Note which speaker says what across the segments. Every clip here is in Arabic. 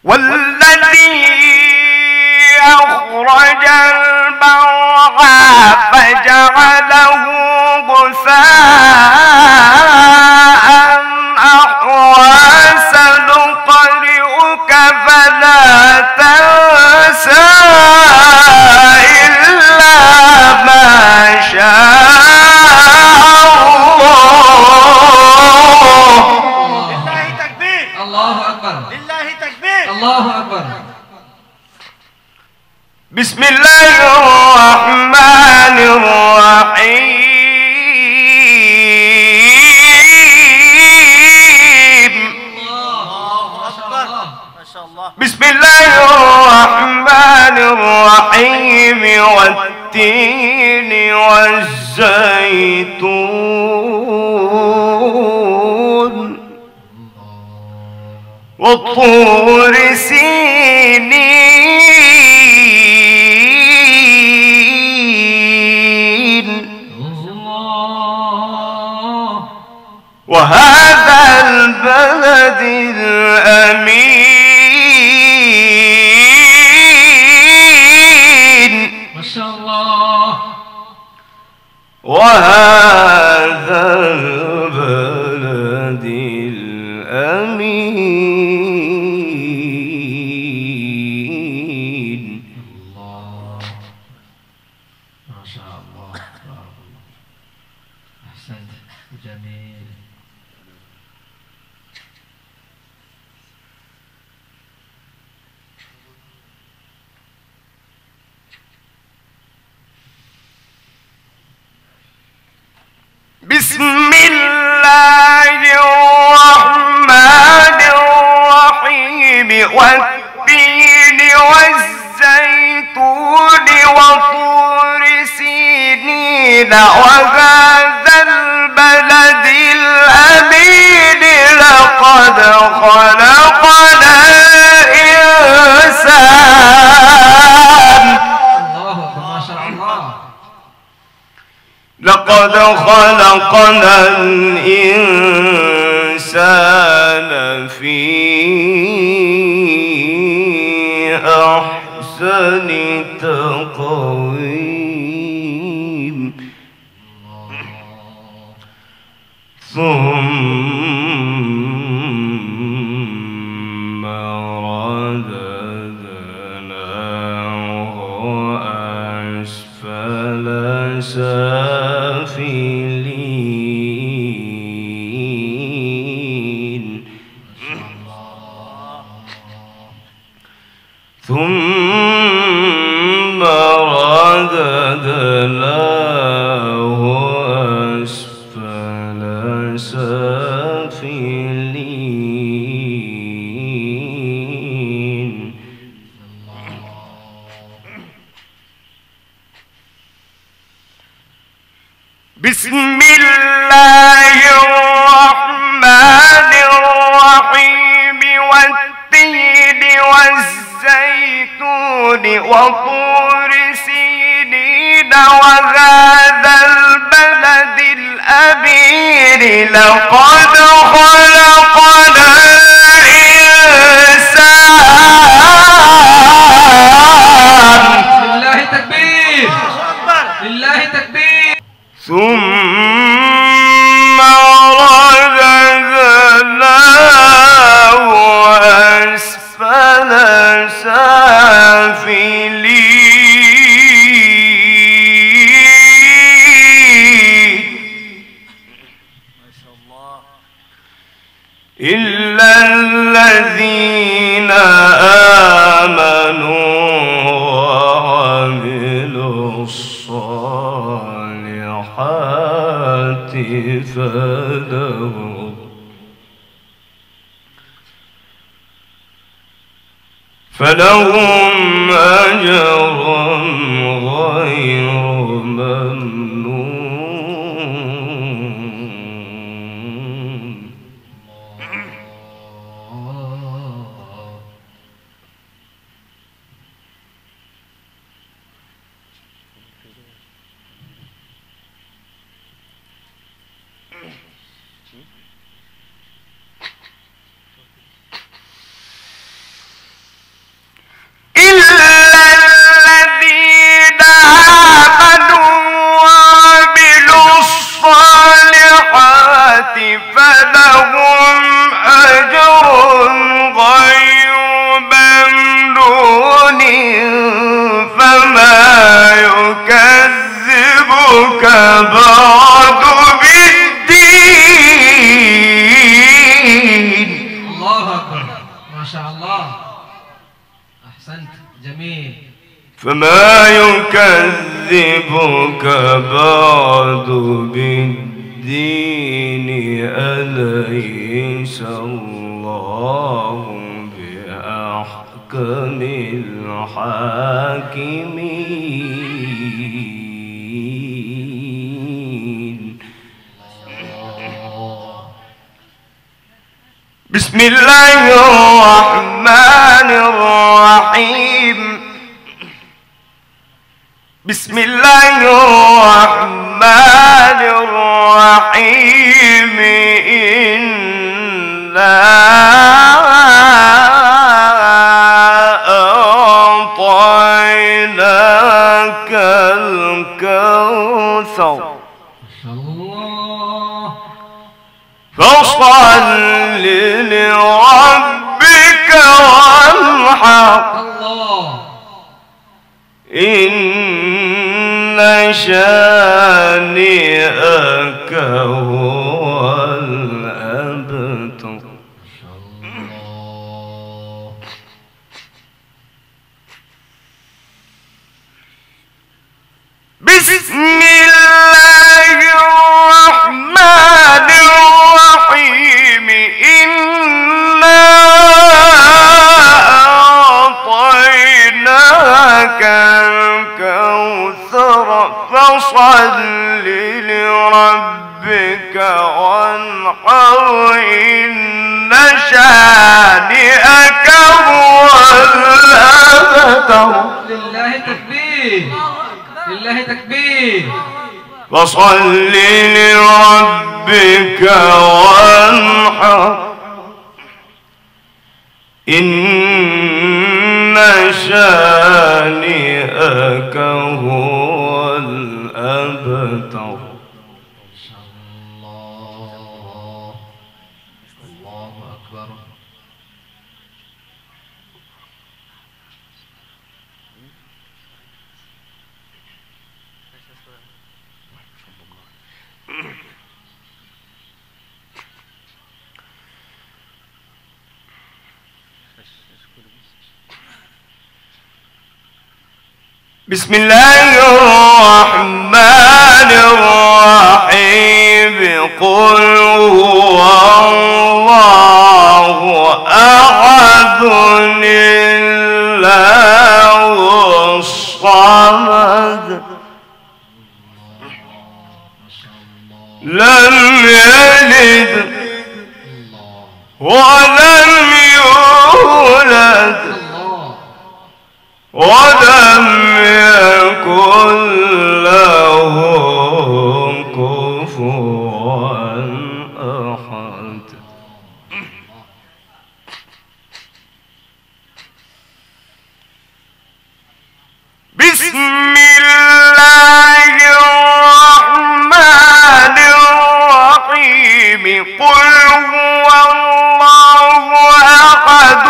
Speaker 1: والذي أخرج المرعى فجعله غثاء أحوى سنقرئك فلا تنسى إلا ما شاء الله.
Speaker 2: لله تكبير.
Speaker 3: الله أكبر.
Speaker 2: لله تكبير.
Speaker 3: الله أكبر.
Speaker 1: بسم الله الرحمن الرحيم.
Speaker 2: الله أكبر. ما شاء الله.
Speaker 1: بسم الله الرحمن الرحيم والتين والزيتون وطور سينين وهذا البلد الأمين.
Speaker 3: ما شاء الله.
Speaker 1: وهذا البلد الأمين.
Speaker 3: الله. ما شاء الله. بارك الله. أحسنت. جميل.
Speaker 1: بسم الله الرحمن الرحيم والتين والزيتون وطور سينين وهذا البلد الأمين. لقد خلقنا الإنسان.
Speaker 3: الله أكبر. ما شاء الله.
Speaker 1: لقد خلقنا الإنسان في أحسن تقويم ثم رددناه أسفل سافلين ثم رددناه أسفل سافلين. بسم الله الرحمن الرحيم والتين والزيتون وطور سينين وهذا البلد الأمين. لقد خلقنا الإنسان.
Speaker 3: لله تكبير. لله تكبير.
Speaker 1: ثم رددناه أسفل سافلين.
Speaker 2: ما شاء الله.
Speaker 1: إلا الذين آمنوا وعملوا الصالحات فلهم أجر غير ممنون.
Speaker 3: شاء الله. أحسنت، جميل.
Speaker 1: فما يكذبك بعد بالدين أليس الله بأحكم الحاكمين. بسم الله الرحمن الرحيم. بسم الله الرحمن الرحيم. إنا أعطيناك الكوثر فصل لربك وانحر. إن شانئك هو الأبتر. بسم الله الرحمن الرحيم. إنا أعطيناك الكوثر فصل لربك وانحر. إن شانئك هو الأبتر.
Speaker 3: لله تكبير، لله تكبير.
Speaker 1: فصل لربك وانحر. إن شانئك هو الأبتر.
Speaker 3: الله أكبر.
Speaker 1: بسم الله الرحمن الرحيم. قل هو الله أحد الله الصمد لم يلد ولم يولد ولم يكن له كفوا أحد. بسم الله الرحمن الرحيم. قل هو الله أحد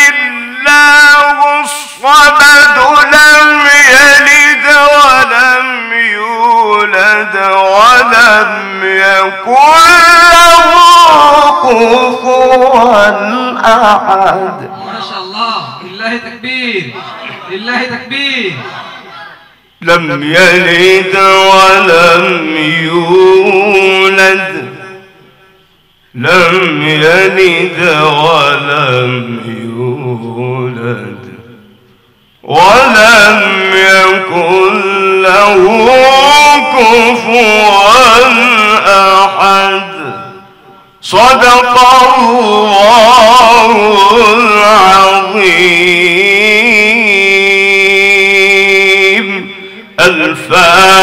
Speaker 1: الله الصمد لم يلد ولم يولد ولم يكن له كفوا أحد.
Speaker 3: ما شاء الله، لله تكبير، لله تكبير.
Speaker 1: لم يلد ولم يولد لم يلد ولم يولد ولم يكن له كفوا أحد. صدق الله العظيم. الفاتحة.